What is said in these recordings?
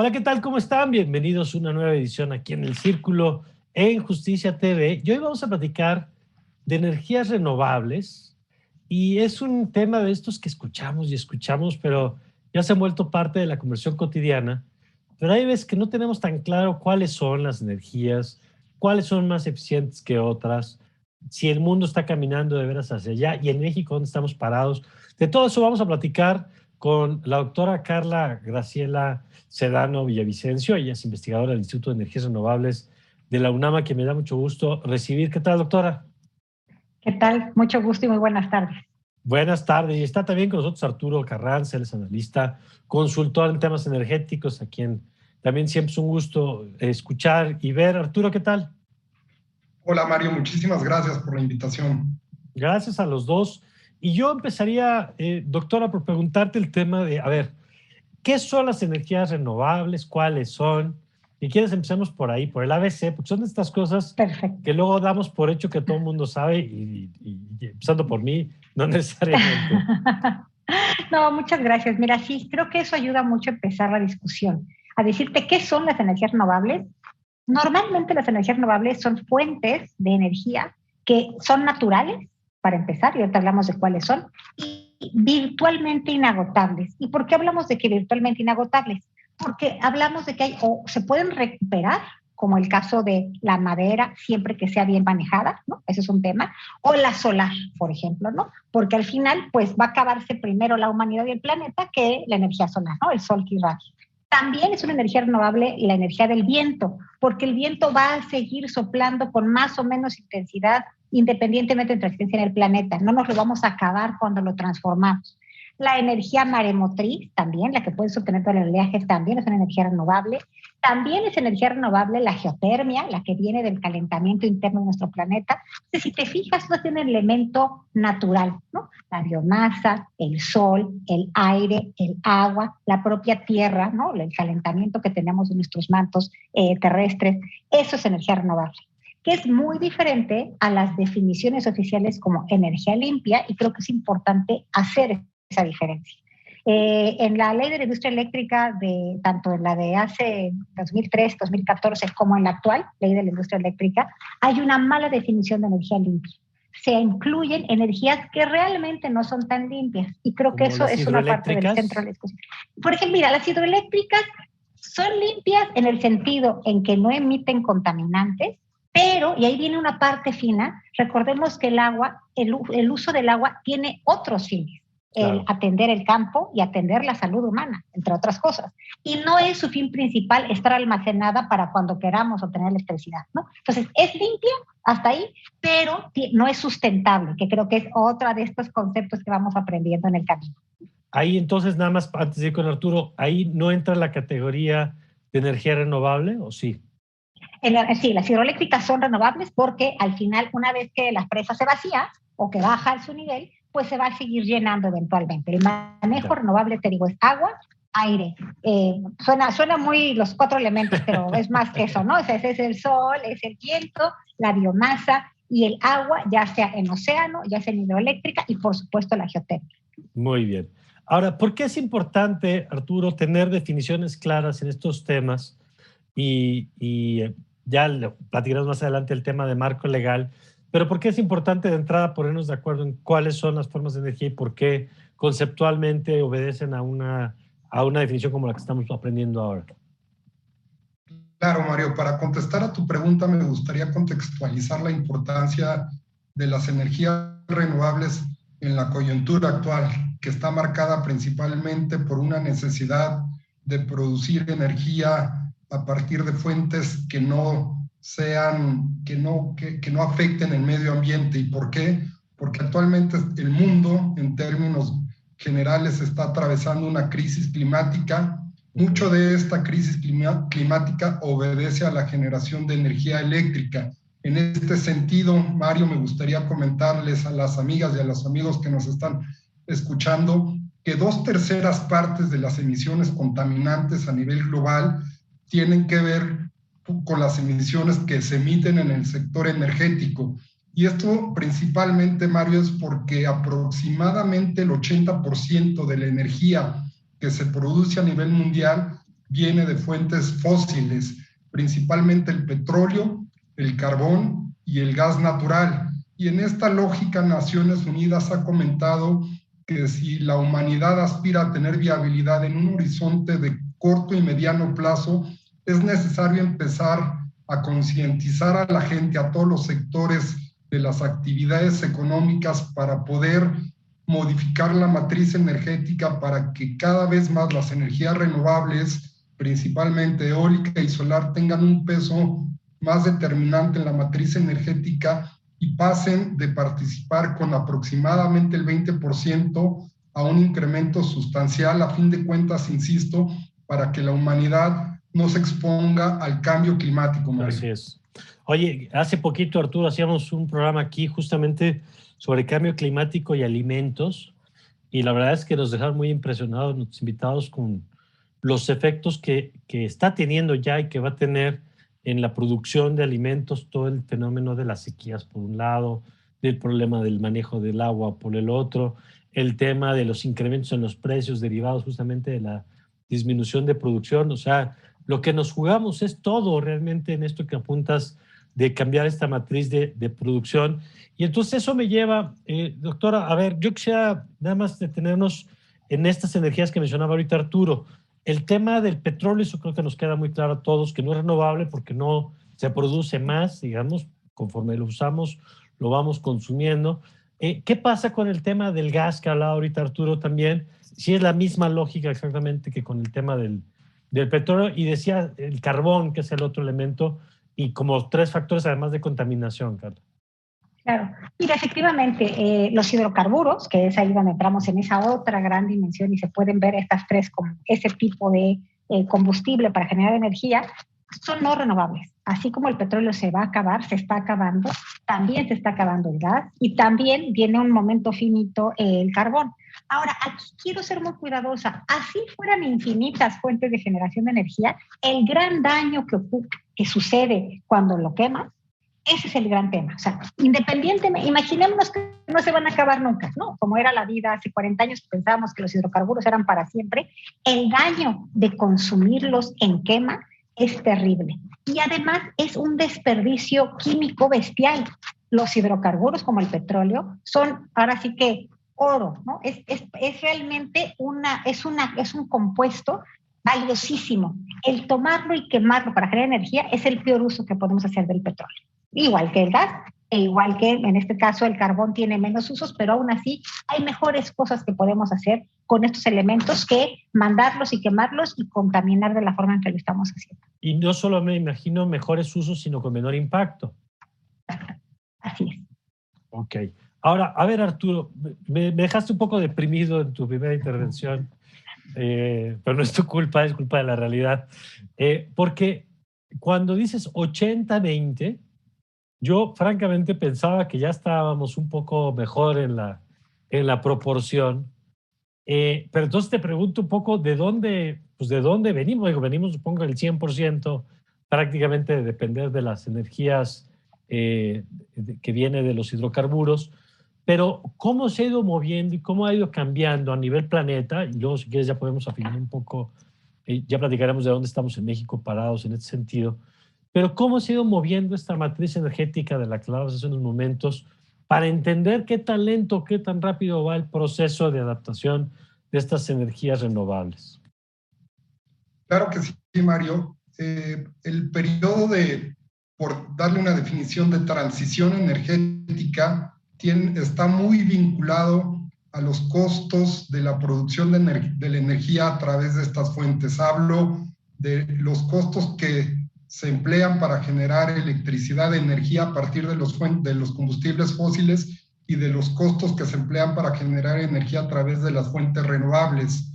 Hola, ¿qué tal? ¿Cómo están? Bienvenidos a una nueva edición aquí en El Círculo en Justicia TV. Y hoy vamos a platicar de energías renovables y es un tema de estos que escuchamos y escuchamos, pero ya se han vuelto parte de la conversación cotidiana. Pero hay veces que no tenemos tan claro cuáles son las energías, cuáles son más eficientes que otras, si el mundo está caminando de veras hacia allá y en México dónde estamos parados. De todo eso vamos a platicar con la doctora Carla Graciela Sedano Villavicencio. Ella es investigadora del Instituto de Energías Renovables de la UNAM, que me da mucho gusto recibir. ¿Qué tal, doctora? ¿Qué tal? Mucho gusto y muy buenas tardes. Buenas tardes. Y está también con nosotros Arturo Carranza, él es analista, consultor en temas energéticos, a quien también siempre es un gusto escuchar y ver. Arturo, ¿qué tal? Hola Mario, muchísimas gracias por la invitación. Gracias a los dos. Y yo empezaría, doctora, por preguntarte el tema de, a ver, ¿qué son las energías renovables? ¿Cuáles son? Y quieres empecemos por ahí, por el ABC, porque son estas cosas Perfecto. que luego damos por hecho que todo el mundo sabe y empezando por mí, no necesariamente. No, muchas gracias. Mira, sí, creo que eso ayuda mucho a empezar la discusión, a decirte qué son las energías renovables. Normalmente las energías renovables son fuentes de energía que son naturales, para empezar, y ahorita hablamos de cuáles son, y virtualmente inagotables. ¿Y por qué hablamos de que virtualmente inagotables? Porque hablamos de que hay, o se pueden recuperar, como el caso de la madera, siempre que sea bien manejada, ¿no? Ese es un tema. O la solar, por ejemplo, ¿no? Porque al final, pues va a acabarse primero la humanidad y el planeta que la energía solar, ¿no? El sol que irradia. También es una energía renovable la energía del viento, porque el viento va a seguir soplando con más o menos intensidad independientemente de nuestra existencia en el planeta. No nos lo vamos a acabar cuando lo transformamos. La energía maremotriz también, la que puede sostener todo el oleaje, también es una energía renovable. También es energía renovable la geotermia, la que viene del calentamiento interno de nuestro planeta. Entonces, si te fijas, no tiene elemento natural, ¿no? La biomasa, el sol, el aire, el agua, la propia tierra, ¿no? El calentamiento que tenemos en nuestros mantos terrestres. Eso es energía renovable, que es muy diferente a las definiciones oficiales como energía limpia, y creo que es importante hacer esa diferencia. En la ley de la industria eléctrica, tanto en la de hace 2003, 2014, como en la actual ley de la industria eléctrica, hay una mala definición de energía limpia. Se incluyen energías que realmente no son tan limpias, y creo que eso es una parte del centro de la discusión. Por ejemplo, mira, las hidroeléctricas son limpias en el sentido en que no emiten contaminantes, pero, y ahí viene una parte fina, recordemos que el agua, el uso del agua tiene otros fines. Claro. El atender el campo y atender la salud humana, entre otras cosas. Y no es su fin principal estar almacenada para cuando queramos obtener electricidad, ¿no? Entonces, es limpia hasta ahí, pero no es sustentable, que creo que es otro de estos conceptos que vamos aprendiendo en el camino. Ahí entonces, nada más antes de ir con Arturo, ¿ahí no entra la categoría de energía renovable o sí? Sí, las hidroeléctricas son renovables porque al final, una vez que la presa se vacía o que baja su nivel, pues se va a seguir llenando eventualmente. El manejo renovable, te digo, es agua, aire. Suena muy los 4 elementos, pero es más que eso, ¿no? O sea, ese es el sol, es el viento, la biomasa y el agua, ya sea en océano, ya sea en hidroeléctrica y, por supuesto, la geotermia. Muy bien. Ahora, ¿por qué es importante, Arturo, tener definiciones claras en estos temas? Y ya platicaremos más adelante el tema de marco legal, pero ¿por qué es importante de entrada ponernos de acuerdo en cuáles son las formas de energía y por qué conceptualmente obedecen a una definición como la que estamos aprendiendo ahora? Claro, Mario, para contestar a tu pregunta me gustaría contextualizar la importancia de las energías renovables en la coyuntura actual, que está marcada principalmente por una necesidad de producir energía a partir de fuentes que no afecten el medio ambiente. ¿Y por qué? Porque actualmente el mundo, en términos generales, está atravesando una crisis climática. Mucho de esta crisis climática obedece a la generación de energía eléctrica. En este sentido, Mario, me gustaría comentarles a las amigas y a los amigos que nos están escuchando que 2/3 partes de las emisiones contaminantes a nivel global tienen que ver con las emisiones que se emiten en el sector energético. Y esto principalmente, Mario, es porque aproximadamente el 80% de la energía que se produce a nivel mundial viene de fuentes fósiles, principalmente el petróleo, el carbón y el gas natural. Y en esta lógica, Naciones Unidas ha comentado que si la humanidad aspira a tener viabilidad en un horizonte de corto y mediano plazo, es necesario empezar a concientizar a la gente, a todos los sectores de las actividades económicas, para poder modificar la matriz energética para que cada vez más las energías renovables, principalmente eólica y solar, tengan un peso más determinante en la matriz energética y pasen de participar con aproximadamente el 20% a un incremento sustancial, a fin de cuentas, insisto, para que la humanidad no se exponga al cambio climático, Mario. Así es. Oye, hace poquito, Arturo, hacíamos un programa aquí justamente sobre cambio climático y alimentos, y la verdad es que nos dejaron muy impresionados nuestros invitados con los efectos que está teniendo ya y que va a tener en la producción de alimentos, todo el fenómeno de las sequías por un lado, del problema del manejo del agua por el otro, el tema de los incrementos en los precios derivados justamente de la disminución de producción. O sea, lo que nos jugamos es todo realmente en esto que apuntas de cambiar esta matriz de producción. Y entonces eso me lleva, doctora, a ver, yo quisiera nada más detenernos en estas energías que mencionaba ahorita Arturo. El tema del petróleo, eso creo que nos queda muy claro a todos, que no es renovable porque no se produce más, digamos, conforme lo usamos, lo vamos consumiendo. ¿Qué pasa con el tema del gas que hablaba ahorita Arturo también? Si es la misma lógica exactamente que con el tema del petróleo, y decía el carbón, que es el otro elemento, y como 3 factores además de contaminación, Carlos. Claro. Mira, efectivamente, los hidrocarburos, que es ahí donde entramos en esa otra gran dimensión y se pueden ver estas 3 como ese tipo de combustible para generar energía, son no renovables. Así como el petróleo se va a acabar, se está acabando, también se está acabando el gas y también viene un momento finito el carbón. Ahora, aquí quiero ser muy cuidadosa. Así fueran infinitas fuentes de generación de energía, el gran daño que sucede cuando lo quemas, ese es el gran tema. O sea, independientemente, imaginémonos que no se van a acabar nunca, ¿no? Como era la vida hace 40 años, pensábamos que los hidrocarburos eran para siempre. El daño de consumirlos en quema es terrible. Y además es un desperdicio químico bestial. Los hidrocarburos, como el petróleo, son ahora sí que oro, ¿no? Es realmente es un compuesto valiosísimo. El tomarlo y quemarlo para generar energía es el peor uso que podemos hacer del petróleo. Igual que el gas, e igual que en este caso el carbón tiene menos usos, pero aún así hay mejores cosas que podemos hacer con estos elementos que mandarlos y quemarlos y contaminar de la forma en que lo estamos haciendo. Y no solo me imagino mejores usos, sino con menor impacto. Así es. Ok. Ahora, a ver, Arturo, me dejaste un poco deprimido en tu primera intervención, pero no es tu culpa, es culpa de la realidad. Porque cuando dices 80-20, yo francamente pensaba que ya estábamos un poco mejor en la proporción. Pero entonces te pregunto un poco de dónde venimos. Digo, venimos, supongo, el 100% prácticamente de depender de las energías que viene de los hidrocarburos. Pero ¿cómo se ha ido moviendo y cómo ha ido cambiando a nivel planeta? Y luego, si quieres, ya podemos afinar un poco, ya platicaremos de dónde estamos en México parados en este sentido. Pero ¿cómo se ha ido moviendo esta matriz energética de la que hablabas hace unos momentos para entender qué tan lento, qué tan rápido va el proceso de adaptación de estas energías renovables? Claro que sí, Mario. El periodo por darle una definición de transición energética, está muy vinculado a los costos de la producción de la energía a través de estas fuentes. Hablo de los costos que se emplean para generar electricidad, energía a partir de los combustibles fósiles y de los costos que se emplean para generar energía a través de las fuentes renovables.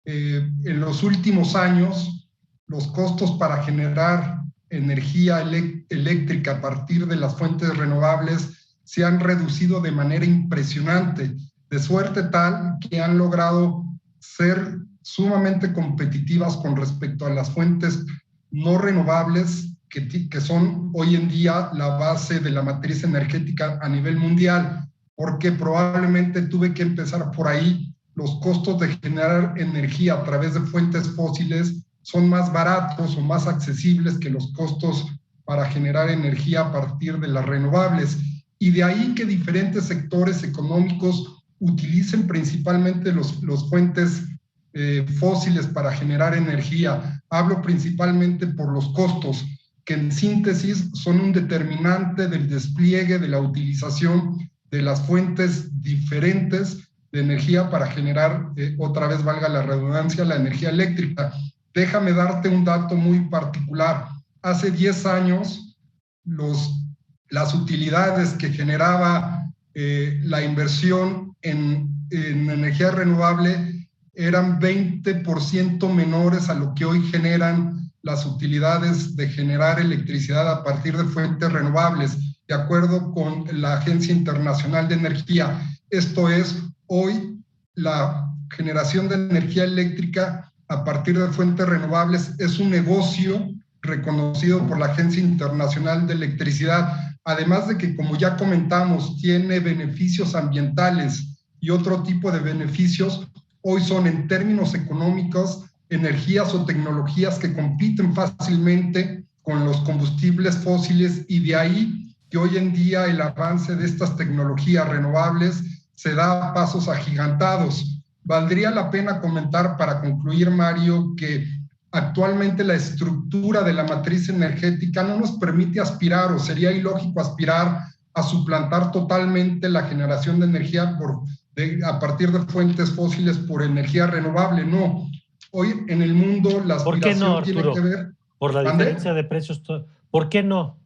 En los últimos años, los costos para generar energía eléctrica a partir de las fuentes renovables se han reducido de manera impresionante, de suerte tal que han logrado ser sumamente competitivas con respecto a las fuentes no renovables que son hoy en día la base de la matriz energética a nivel mundial, porque probablemente tuve que empezar por ahí. Los costos de generar energía a través de fuentes fósiles son más baratos o más accesibles que los costos para generar energía a partir de las renovables. Y de ahí que diferentes sectores económicos utilicen principalmente los fuentes fósiles para generar energía. Hablo principalmente por los costos, que en síntesis son un determinante del despliegue de la utilización de las fuentes diferentes de energía para generar, otra vez valga la redundancia, la energía eléctrica. Déjame darte un dato muy particular. Hace 10 años, las utilidades que generaba la inversión en energía renovable eran 20% menores a lo que hoy generan las utilidades de generar electricidad a partir de fuentes renovables, de acuerdo con la Agencia Internacional de Energía. Esto es, hoy la generación de energía eléctrica a partir de fuentes renovables es un negocio reconocido por la Agencia Internacional de Electricidad, además de que, como ya comentamos, tiene beneficios ambientales y otro tipo de beneficios. Hoy son, en términos económicos, energías o tecnologías que compiten fácilmente con los combustibles fósiles, y de ahí que hoy en día el avance de estas tecnologías renovables se da a pasos agigantados. Valdría la pena comentar, para concluir, Mario, que actualmente la estructura de la matriz energética no nos permite aspirar, o sería ilógico aspirar a suplantar totalmente la generación de energía a partir de fuentes fósiles por energía renovable. No. Hoy en el mundo la aspiración tiene que ver... Por la diferencia de precios. ¿Por qué no?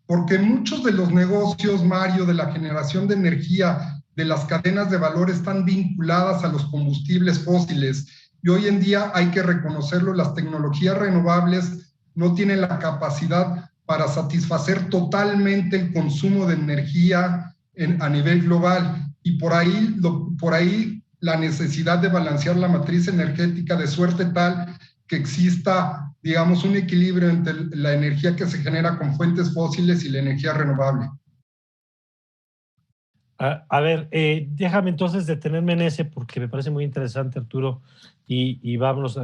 Porque muchos de los negocios, Mario, de la generación de energía, de las cadenas de valor, están vinculadas a los combustibles fósiles. Y hoy en día, hay que reconocerlo, las tecnologías renovables no tienen la capacidad para satisfacer totalmente el consumo de energía a nivel global. Y por ahí la necesidad de balancear la matriz energética de suerte tal que exista, digamos, un equilibrio entre la energía que se genera con fuentes fósiles y la energía renovable. A ver, déjame entonces detenerme en ese, porque me parece muy interesante, Arturo, y vámonos,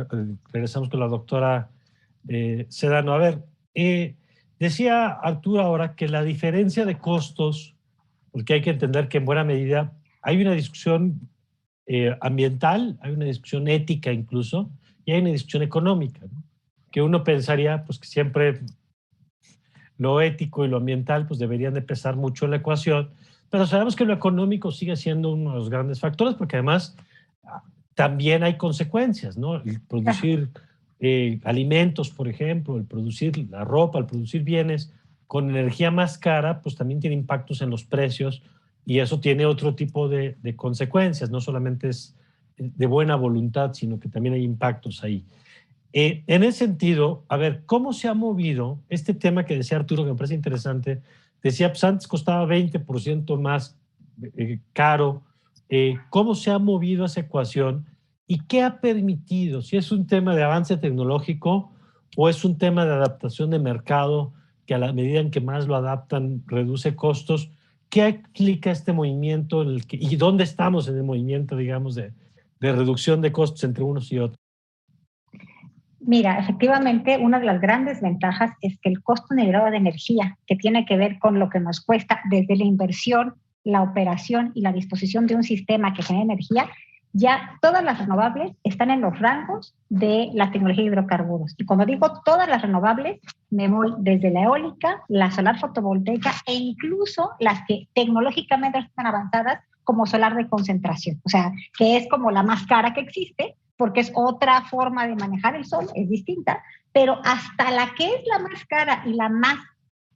regresamos con la doctora Sedano. A ver, decía Arturo ahora que la diferencia de costos, porque hay que entender que en buena medida hay una discusión ambiental, hay una discusión ética incluso, y hay una discusión económica, ¿no? Que uno pensaría pues, que siempre lo ético y lo ambiental pues, deberían de pesar mucho en la ecuación, pero sabemos que lo económico sigue siendo uno de los grandes factores, porque además también hay consecuencias, ¿no? El producir alimentos, por ejemplo, el producir la ropa, el producir bienes con energía más cara, pues también tiene impactos en los precios, y eso tiene otro tipo de consecuencias, no solamente es de buena voluntad, sino que también hay impactos ahí. En ese sentido, a ver, ¿cómo se ha movido este tema que decía Arturo, que me parece interesante? Decía, pues antes costaba 20% más caro. ¿Cómo se ha movido esa ecuación? ¿Y qué ha permitido? Si es un tema de avance tecnológico o es un tema de adaptación de mercado, que a la medida en que más lo adaptan reduce costos. ¿Qué explica este movimiento y dónde estamos en el movimiento, digamos, de reducción de costos entre unos y otros? Mira, efectivamente, una de las grandes ventajas es que el costo unificado de energía, que tiene que ver con lo que nos cuesta desde la inversión, la operación y la disposición de un sistema que genera energía, ya todas las renovables están en los rangos de la tecnología de hidrocarburos. Y cuando digo todas las renovables, me voy desde la eólica, la solar fotovoltaica e incluso las que tecnológicamente están avanzadas como solar de concentración. O sea, que es como la más cara que existe, porque es otra forma de manejar el sol, es distinta, pero hasta la que es la más cara y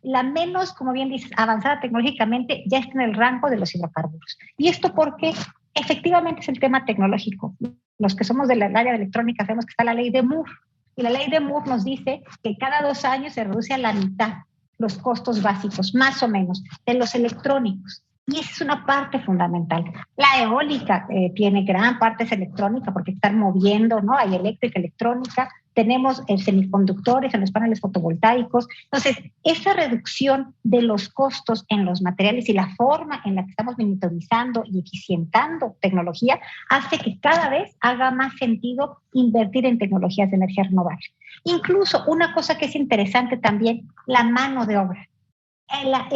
la menos, como bien dices, avanzada tecnológicamente, ya está en el rango de los hidrocarburos. ¿Y esto porque efectivamente es el tema tecnológico? Los que somos del área de electrónica sabemos que está la ley de Moore, y la ley de Moore nos dice que cada 2 años se reduce a la mitad los costos básicos, más o menos, de los electrónicos. Y esa es una parte fundamental. La eólica tiene gran parte es electrónica, porque están moviendo, ¿no? Hay eléctrica, electrónica, tenemos semiconductores en los paneles fotovoltaicos. Entonces, esa reducción de los costos en los materiales y la forma en la que estamos monitorizando y eficientando tecnología hace que cada vez haga más sentido invertir en tecnologías de energía renovable. Incluso una cosa que es interesante también, la mano de obra.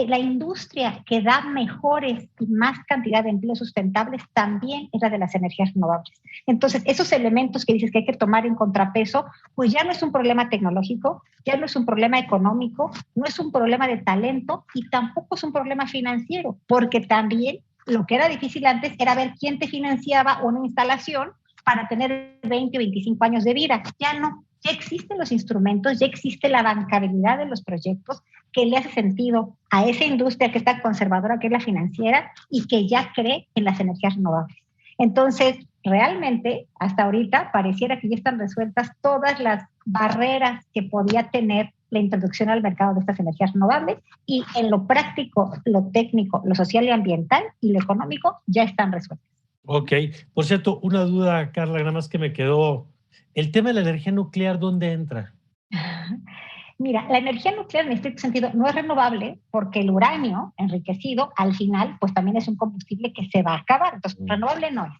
La industria que da mejores y más cantidad de empleos sustentables también es la de las energías renovables. Entonces, esos elementos que dices que hay que tomar en contrapeso, pues ya no es un problema tecnológico, ya no es un problema económico, no es un problema de talento y tampoco es un problema financiero, porque también lo que era difícil antes era ver quién te financiaba una instalación para tener 20 o 25 años de vida. Ya no. Ya existen los instrumentos, ya existe la bancabilidad de los proyectos que le hace sentido a esa industria que está conservadora, que es la financiera, y que ya cree en las energías renovables. Entonces, realmente, hasta ahorita, pareciera que ya están resueltas todas las barreras que podía tener la introducción al mercado de estas energías renovables, y en lo práctico, lo técnico, lo social y ambiental y lo económico ya están resueltas. Ok. Por cierto, una duda, Carla, nada más que me quedó. ¿El tema de la energía nuclear dónde entra? Mira, la energía nuclear en estricto sentido no es renovable porque el uranio enriquecido al final pues también es un combustible que se va a acabar, entonces renovable no es.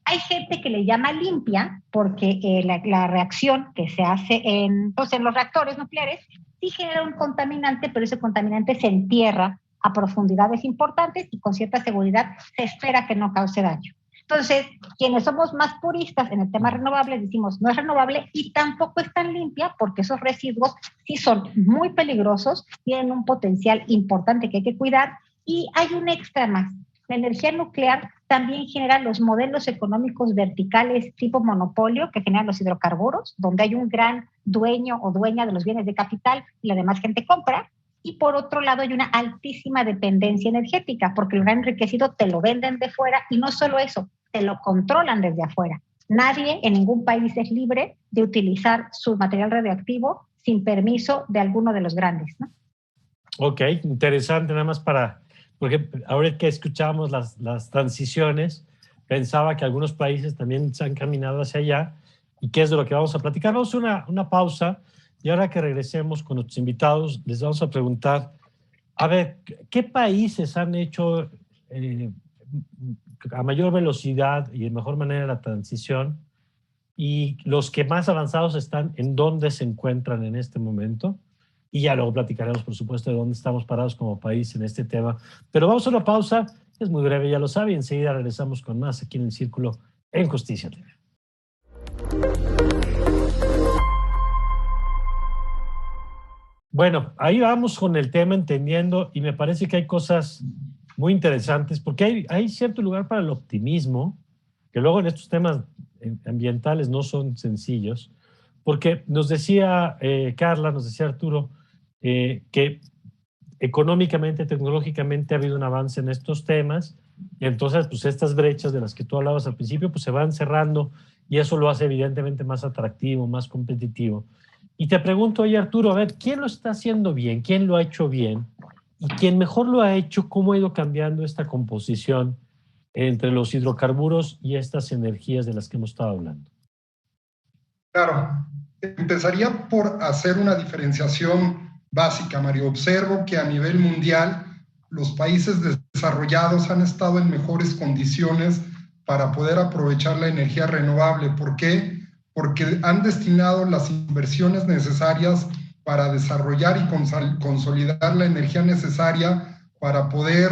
Hay gente que le llama limpia porque la reacción que se hace en los reactores nucleares sí genera un contaminante, pero ese contaminante se entierra a profundidades importantes y con cierta seguridad se espera que no cause daño. Entonces, quienes somos más puristas en el tema renovable, decimos no es renovable y tampoco es tan limpia porque esos residuos sí son muy peligrosos, tienen un potencial importante que hay que cuidar y hay un extra más. La energía nuclear también genera los modelos económicos verticales tipo monopolio que generan los hidrocarburos, donde hay un gran dueño o dueña de los bienes de capital y la demás gente compra. Y por otro lado hay una altísima dependencia energética, porque el uranio enriquecido te lo venden de fuera y no solo eso, te lo controlan desde afuera. Nadie en ningún país es libre de utilizar su material radioactivo sin permiso de alguno de los grandes, ¿no? Ok, interesante, nada más porque ahora que escuchamos las transiciones, pensaba que algunos países también se han caminado hacia allá y qué es de lo que vamos a platicar. Vamos a una pausa. Y ahora que regresemos con nuestros invitados, les vamos a preguntar, a ver, ¿qué países han hecho a mayor velocidad y de mejor manera la transición? Y los que más avanzados están, ¿en dónde se encuentran en este momento? Y ya luego platicaremos, por supuesto, de dónde estamos parados como país en este tema. Pero vamos a una pausa, es muy breve, ya lo sabe, y enseguida regresamos con más aquí en El Círculo en Justicia TV. Bueno, ahí vamos con el tema entendiendo y me parece que hay cosas muy interesantes porque hay cierto lugar para el optimismo, que luego en estos temas ambientales no son sencillos, porque nos decía Carla, nos decía Arturo, que económicamente, tecnológicamente ha habido un avance en estos temas y entonces pues estas brechas de las que tú hablabas al principio pues se van cerrando y eso lo hace evidentemente más atractivo, más competitivo. Y te pregunto, oye Arturo, a ver, ¿quién lo está haciendo bien? ¿Quién lo ha hecho bien? Y quien mejor lo ha hecho, ¿cómo ha ido cambiando esta composición entre los hidrocarburos y estas energías de las que hemos estado hablando? Claro, empezaría por hacer una diferenciación básica, Mario. Observo que a nivel mundial los países desarrollados han estado en mejores condiciones para poder aprovechar la energía renovable. ¿Por qué? Porque han destinado las inversiones necesarias para desarrollar y consolidar la energía necesaria para poder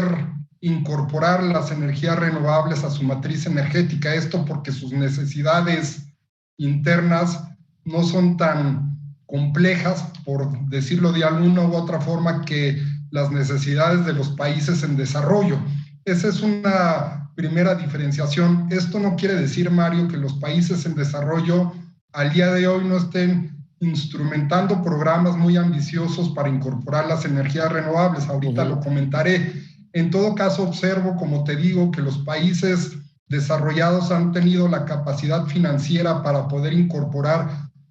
incorporar las energías renovables a su matriz energética. Esto porque sus necesidades internas no son tan complejas, por decirlo de alguna u otra forma, que las necesidades de los países en desarrollo. Esa es una primera diferenciación. Esto no quiere decir, Mario, que los países en desarrollo al día de hoy no estén instrumentando programas muy ambiciosos para incorporar las energías renovables. Ahorita lo comentaré. En todo caso, observo, como te digo, que los países desarrollados han tenido la capacidad financiera para poder incorporar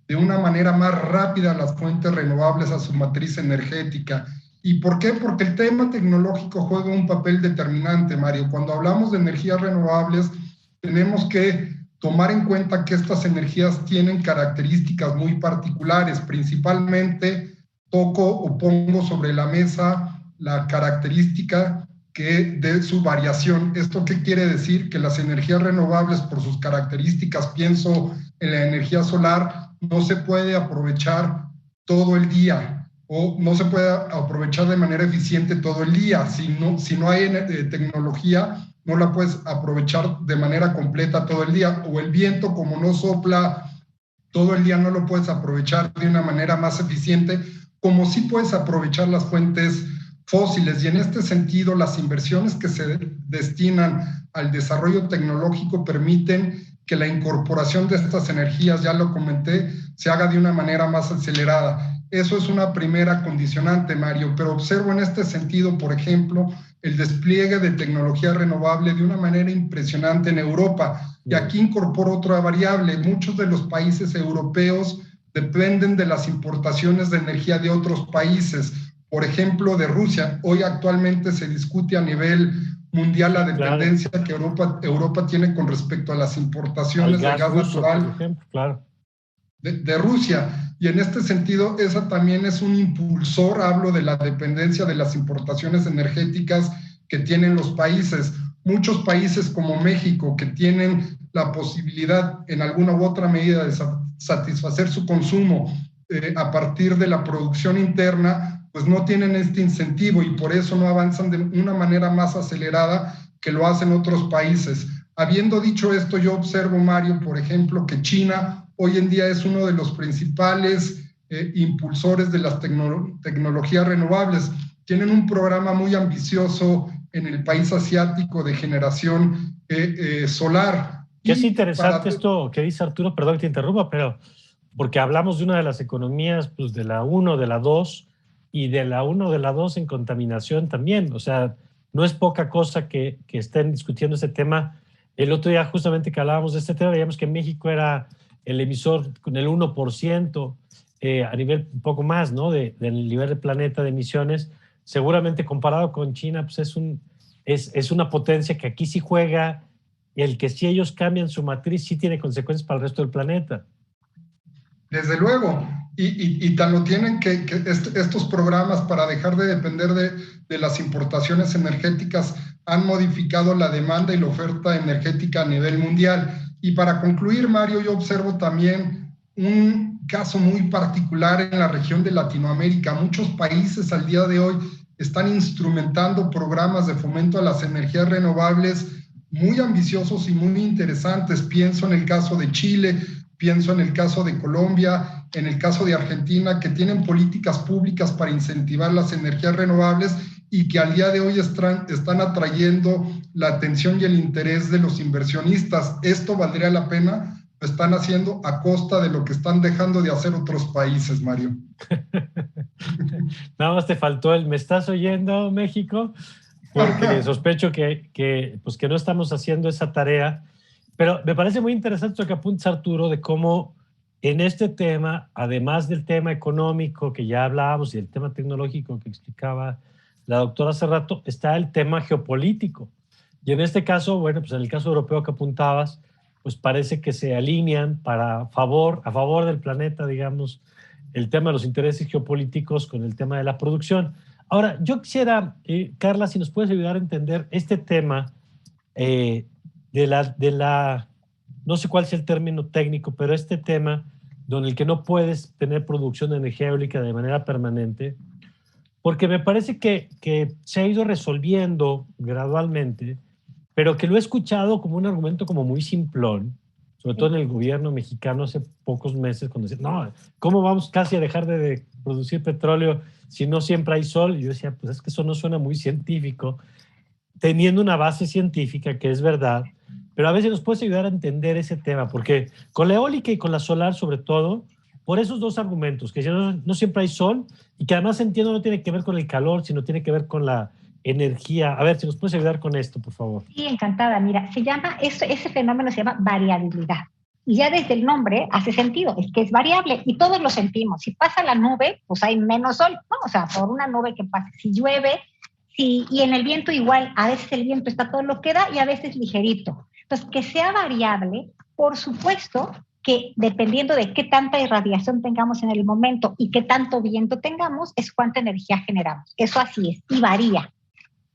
de una manera más rápida las fuentes renovables a su matriz energética. ¿Y por qué? Porque el tema tecnológico juega un papel determinante, Mario. Cuando hablamos de energías renovables, tenemos que tomar en cuenta que estas energías tienen características muy particulares. Principalmente toco o pongo sobre la mesa la característica de su variación. ¿Esto qué quiere decir? Que las energías renovables, por sus características, pienso en la energía solar, no se puede aprovechar todo el día o no se puede aprovechar de manera eficiente todo el día. Si no hay tecnología, no la puedes aprovechar de manera completa todo el día. O el viento, como no sopla todo el día, no lo puedes aprovechar de una manera más eficiente, como sí puedes aprovechar las fuentes fósiles. Y en este sentido, las inversiones que se destinan al desarrollo tecnológico permiten que la incorporación de estas energías, ya lo comenté, se haga de una manera más acelerada. Eso es una primera condicionante, Mario, pero observo en este sentido, por ejemplo, el despliegue de tecnología renovable de una manera impresionante en Europa. Y aquí incorporo otra variable. Muchos de los países europeos dependen de las importaciones de energía de otros países, por ejemplo, de Rusia. Hoy actualmente se discute a nivel mundial la dependencia que Europa tiene con respecto a las importaciones de gas ruso, natural, por ejemplo, claro, de Rusia. Y en este sentido, esa también es un impulsor, hablo de la dependencia de las importaciones energéticas que tienen los países. Muchos países como México, que tienen la posibilidad en alguna u otra medida de satisfacer su consumo a partir de la producción interna, pues no tienen este incentivo y por eso no avanzan de una manera más acelerada que lo hacen otros países. Habiendo dicho esto, yo observo, Mario, por ejemplo, que China hoy en día es uno de los principales impulsores de las tecnologías renovables. Tienen un programa muy ambicioso en el país asiático de generación solar. Y es interesante esto que dice Arturo, perdón que te interrumpa, pero porque hablamos de una de las economías, pues de la 1, de la 2, y de la 1, de la 2 en contaminación también. O sea, no es poca cosa que estén discutiendo ese tema. El otro día, justamente que hablábamos de este tema, veíamos que México era el emisor con el 1%, a nivel un poco más, ¿no? Del nivel del planeta de emisiones. Seguramente comparado con China, pues es una potencia que aquí sí juega, y el que si ellos cambian su matriz sí tiene consecuencias para el resto del planeta. Desde luego, y tan lo tienen que estos programas para dejar de depender de las importaciones energéticas han modificado la demanda y la oferta energética a nivel mundial. Y para concluir, Mario, yo observo también un caso muy particular en la región de Latinoamérica. Muchos países al día de hoy están instrumentando programas de fomento a las energías renovables muy ambiciosos y muy interesantes. Pienso en el caso de Chile, pienso en el caso de Colombia, en el caso de Argentina, que tienen políticas públicas para incentivar las energías renovables y que al día de hoy están atrayendo la atención y el interés de los inversionistas. ¿Esto valdría la pena? Lo están haciendo a costa de lo que están dejando de hacer otros países, Mario. Nada más te faltó ¿me estás oyendo, México? Porque sospecho que no estamos haciendo esa tarea. Pero me parece muy interesante lo que apuntas, Arturo, de cómo en este tema, además del tema económico que ya hablábamos y el tema tecnológico que explicaba la doctora hace rato, está el tema geopolítico. Y en este caso, bueno, pues en el caso europeo que apuntabas, pues parece que se alinean a favor del planeta, digamos, el tema de los intereses geopolíticos con el tema de la producción. Ahora, yo quisiera, Carla, si nos puedes ayudar a entender este tema de la, no sé cuál sea el término técnico, pero este tema donde el que no puedes tener producción de energía eólica de manera permanente, porque me parece que se ha ido resolviendo gradualmente, pero que lo he escuchado como un argumento como muy simplón, sobre todo en el gobierno mexicano hace pocos meses, cuando decían, no, ¿cómo vamos casi a dejar de producir petróleo si no siempre hay sol? Y yo decía, pues es que eso no suena muy científico, teniendo una base científica que es verdad, pero a veces nos puedes ayudar a entender ese tema, porque con la eólica y con la solar sobre todo, por esos dos argumentos, que no siempre hay sol y que además entiendo no tiene que ver con el calor, sino tiene que ver con la energía. A ver, si nos puedes ayudar con esto, por favor. Sí, encantada. Mira, ese fenómeno se llama variabilidad. Y ya desde el nombre hace sentido, es que es variable y todos lo sentimos. Si pasa la nube, pues hay menos sol, ¿no? O sea, por una nube que pasa, si llueve, y en el viento igual, a veces el viento está todo lo que da y a veces ligerito. Entonces, que sea variable Por supuesto que dependiendo de qué tanta irradiación tengamos en el momento y qué tanto viento tengamos, es cuánta energía generamos. Eso así es, y varía.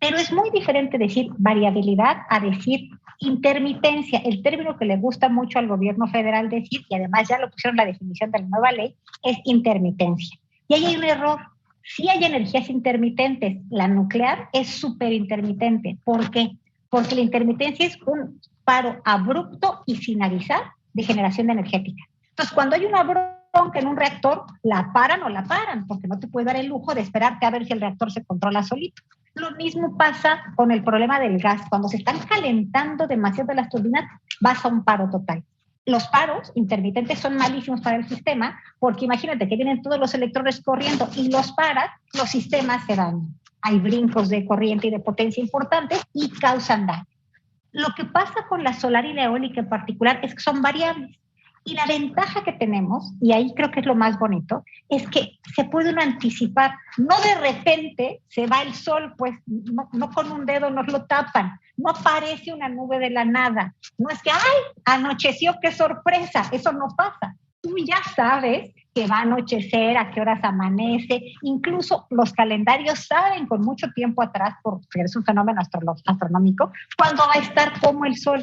Pero es muy diferente decir variabilidad a decir intermitencia. El término que le gusta mucho al gobierno federal decir, y además ya lo pusieron en la definición de la nueva ley, es intermitencia. Y ahí hay un error. Sí hay energías intermitentes. La nuclear es súper intermitente. ¿Por qué? Porque la intermitencia es un paro abrupto y sin avisar de generación energética. Entonces, cuando hay una bronca en un reactor, ¿la paran o la paran? Porque no te puedes dar el lujo de esperarte a ver si el reactor se controla solito. Lo mismo pasa con el problema del gas. Cuando se están calentando demasiado las turbinas, vas a un paro total. Los paros intermitentes son malísimos para el sistema, porque imagínate que vienen todos los electrones corriendo y los paras, los sistemas se dañan. Hay brincos de corriente y de potencia importantes y causan daño. Lo que pasa con la solar y la eólica en particular es que son variables. Y la ventaja que tenemos, y ahí creo que es lo más bonito, es que se puede uno anticipar. No de repente se va el sol, pues no con un dedo nos lo tapan. No aparece una nube de la nada. No es que, ¡ay! Anocheció, qué sorpresa. Eso no pasa. Tú ya sabes que va a anochecer, a qué horas amanece. Incluso los calendarios saben con mucho tiempo atrás, porque es un fenómeno astronómico, cuándo va a estar como el sol.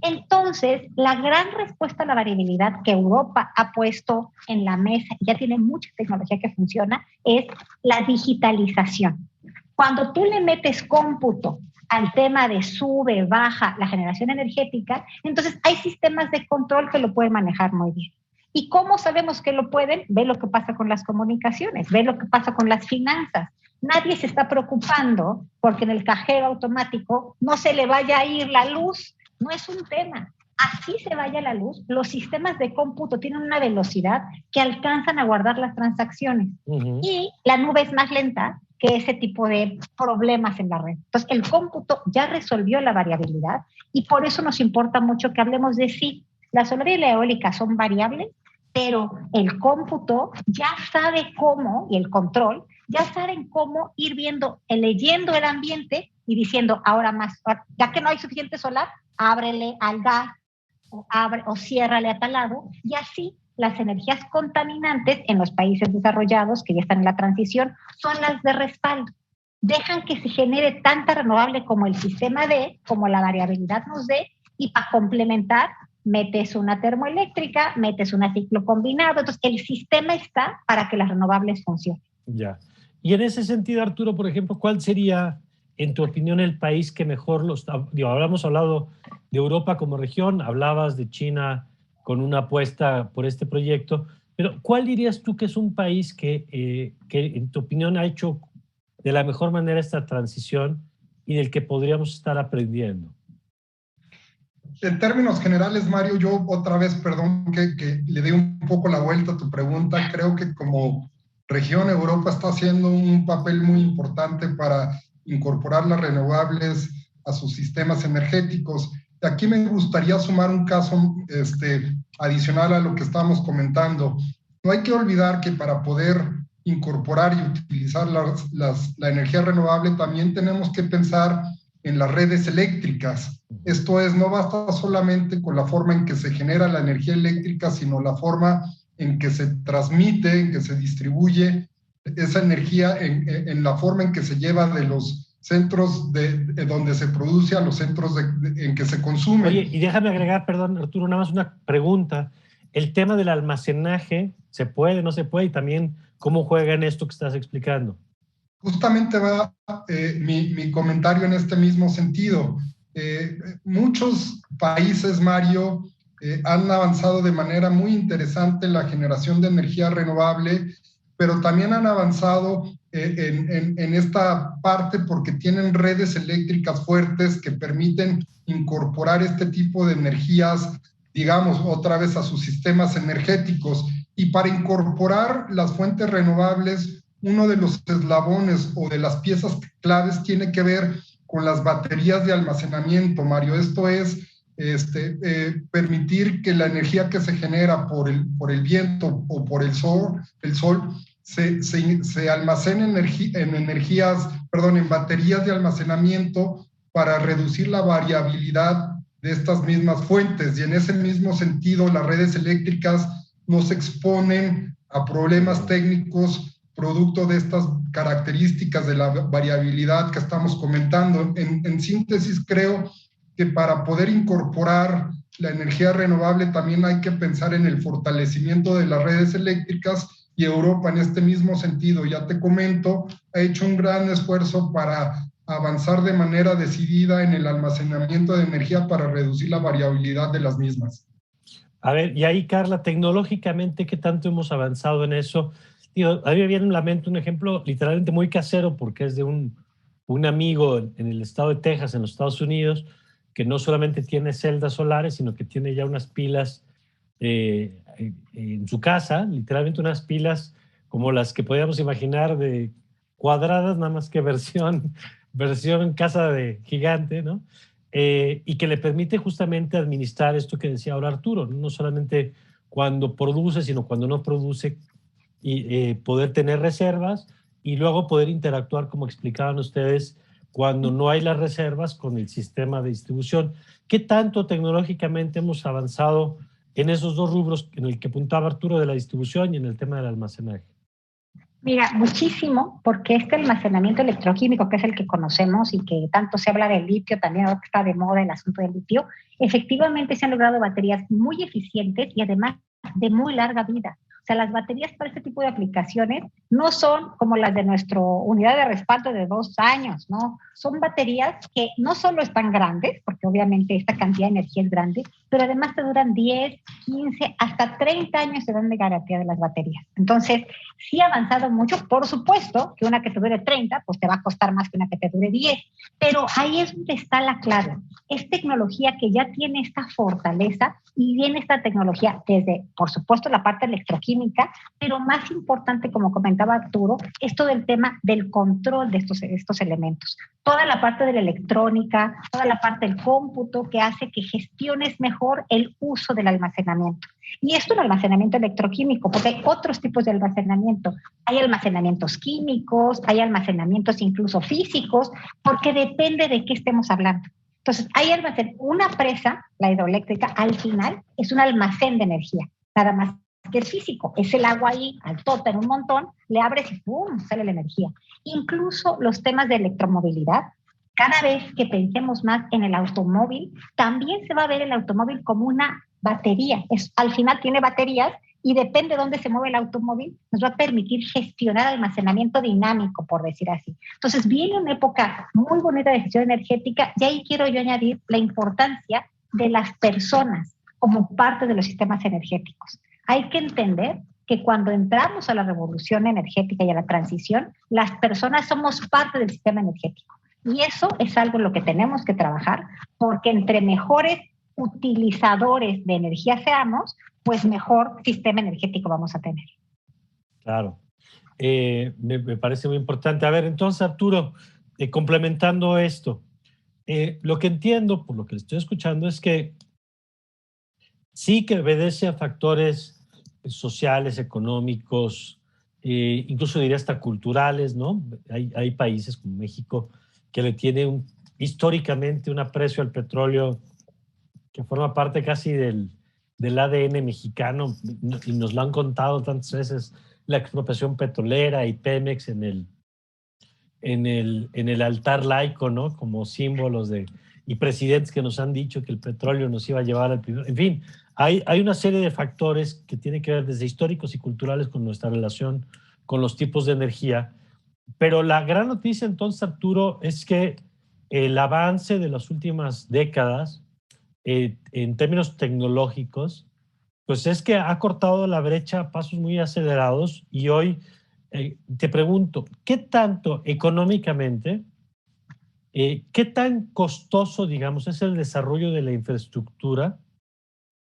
Entonces, la gran respuesta a la variabilidad que Europa ha puesto en la mesa, y ya tiene mucha tecnología que funciona, es la digitalización. Cuando tú le metes cómputo al tema de sube, baja la generación energética, entonces hay sistemas de control que lo pueden manejar muy bien. ¿Y cómo sabemos que lo pueden? Ve lo que pasa con las comunicaciones, ve lo que pasa con las finanzas. Nadie se está preocupando porque en el cajero automático no se le vaya a ir la luz. No es un tema. Así se vaya la luz, los sistemas de cómputo tienen una velocidad que alcanzan a guardar las transacciones. Y la nube es más lenta que ese tipo de problemas en la red. Entonces, el cómputo ya resolvió la variabilidad y por eso nos importa mucho que hablemos de sí. La solar y la eólica son variables, pero el cómputo ya sabe cómo, y el control, ya saben cómo ir viendo, leyendo el ambiente y diciendo, ahora más, ya que no hay suficiente solar, ábrele al gas o ciérrale a tal lado, y así las energías contaminantes en los países desarrollados que ya están en la transición son las de respaldo. Dejan que se genere tanta renovable como el sistema dé, como la variabilidad nos dé, y para complementar metes una termoeléctrica, metes un ciclo combinado, entonces el sistema está para que las renovables funcionen. Ya. Y en ese sentido, Arturo, por ejemplo, ¿cuál sería, en tu opinión, el país que mejor hablamos hablado de Europa como región, hablabas de China con una apuesta por este proyecto, pero ¿cuál dirías tú que es un país que en tu opinión ha hecho de la mejor manera esta transición y del que podríamos estar aprendiendo? En términos generales, Mario, yo otra vez, perdón que le dé un poco la vuelta a tu pregunta, creo que como región Europa está haciendo un papel muy importante para incorporar las renovables a sus sistemas energéticos. Aquí me gustaría sumar un caso adicional a lo que estamos comentando. No hay que olvidar que para poder incorporar y utilizar la energía renovable también tenemos que pensar en las redes eléctricas. Esto es, no basta solamente con la forma en que se genera la energía eléctrica, sino la forma en que se transmite, en que se distribuye esa energía, en la forma en que se lleva de los centros de donde se produce a los centros en que se consume. Oye, y déjame agregar, perdón, Arturo, nada más una pregunta. El tema del almacenaje, ¿se puede, no se puede? Y también, ¿cómo juega en esto que estás explicando? Justamente va mi comentario en este mismo sentido. Muchos países, Mario, han avanzado de manera muy interesante en la generación de energía renovable, pero también han avanzado en esta parte porque tienen redes eléctricas fuertes que permiten incorporar este tipo de energías, digamos, otra vez a sus sistemas energéticos. Y para incorporar las fuentes renovables, uno de los eslabones o de las piezas claves tiene que ver con las baterías de almacenamiento, Mario. Esto es permitir que la energía que se genera por el viento o por el sol se almacene en baterías de almacenamiento para reducir la variabilidad de estas mismas fuentes, y en ese mismo sentido las redes eléctricas nos exponen a problemas técnicos producto de estas características de la variabilidad que estamos comentando. En síntesis, creo que para poder incorporar la energía renovable también hay que pensar en el fortalecimiento de las redes eléctricas, y Europa en este mismo sentido, ya te comento, ha hecho un gran esfuerzo para avanzar de manera decidida en el almacenamiento de energía para reducir la variabilidad de las mismas. A ver, y ahí, Carla, tecnológicamente, ¿qué tanto hemos avanzado en eso? Digo, a mí me viene a la mente un ejemplo literalmente muy casero, porque es de un amigo en el estado de Texas, en los Estados Unidos, que no solamente tiene celdas solares, sino que tiene ya unas pilas en su casa, literalmente unas pilas como las que podíamos imaginar, de cuadradas, nada más que versión casa de gigante, ¿no? Y que le permite justamente administrar esto que decía ahora Arturo, no solamente cuando produce, sino cuando no produce, y poder tener reservas y luego poder interactuar, como explicaban ustedes, cuando no hay las reservas con el sistema de distribución. ¿Qué tanto tecnológicamente hemos avanzado en esos dos rubros en el que apuntaba Arturo, de la distribución y en el tema del almacenaje? Mira, muchísimo, porque este almacenamiento electroquímico, que es el que conocemos y que tanto se habla del litio, también ahora que está de moda el asunto del litio, efectivamente se han logrado baterías muy eficientes y además de muy larga vida. O sea, las baterías para este tipo de aplicaciones no son como las de nuestra unidad de respaldo de 2 años, ¿no? Son baterías que no solo están grandes, porque obviamente esta cantidad de energía es grande, pero además te duran 10, 15, hasta 30 años se dan de garantía de las baterías. Entonces, sí ha avanzado mucho. Por supuesto que una que te dure 30, pues te va a costar más que una que te dure 10, pero ahí es donde está la clave. Es tecnología que ya tiene esta fortaleza, y viene esta tecnología desde, por supuesto, la parte electroquímica, pero más importante, como comentaba Arturo, esto del tema del control de estos elementos. Toda la parte de la electrónica, toda la parte del cómputo que hace que gestiones mejor el uso del almacenamiento. Y esto es un almacenamiento electroquímico, porque hay otros tipos de almacenamiento. Hay almacenamientos químicos, hay almacenamientos incluso físicos, porque depende de qué estemos hablando. Entonces, hay una presa, la hidroeléctrica, al final es un almacén de energía, nada más que es físico. Es el agua ahí, al tope, en un montón, le abres y ¡pum!, sale la energía. Incluso los temas de electromovilidad, cada vez que pensemos más en el automóvil, también se va a ver el automóvil como una batería. Al final tiene baterías, y depende de dónde se mueve el automóvil, nos va a permitir gestionar almacenamiento dinámico, por decir así. Entonces, viene una época muy bonita de gestión energética, y ahí quiero yo añadir la importancia de las personas como parte de los sistemas energéticos. Hay que entender que cuando entramos a la revolución energética y a la transición, las personas somos parte del sistema energético. Y eso es algo en lo que tenemos que trabajar, porque entre mejores utilizadores de energía seamos, pues mejor sistema energético vamos a tener. Claro. Me parece muy importante. A ver, entonces, Arturo, complementando esto, lo que entiendo, por lo que le estoy escuchando, es que sí que obedece a factores sociales, económicos, incluso diría hasta culturales, ¿no? Hay países como México que le tiene históricamente un aprecio al petróleo que forma parte casi del ADN mexicano, y nos lo han contado tantas veces, la expropiación petrolera y Pemex en el altar laico, ¿no? Como símbolos y presidentes que nos han dicho que el petróleo nos iba a llevar al primer. En fin, hay una serie de factores que tienen que ver desde históricos y culturales con nuestra relación con los tipos de energía. Pero la gran noticia entonces, Arturo, es que el avance de las últimas décadas en términos tecnológicos, pues es que ha cortado la brecha a pasos muy acelerados, y hoy te pregunto, ¿qué tanto económicamente, qué tan costoso, digamos, es el desarrollo de la infraestructura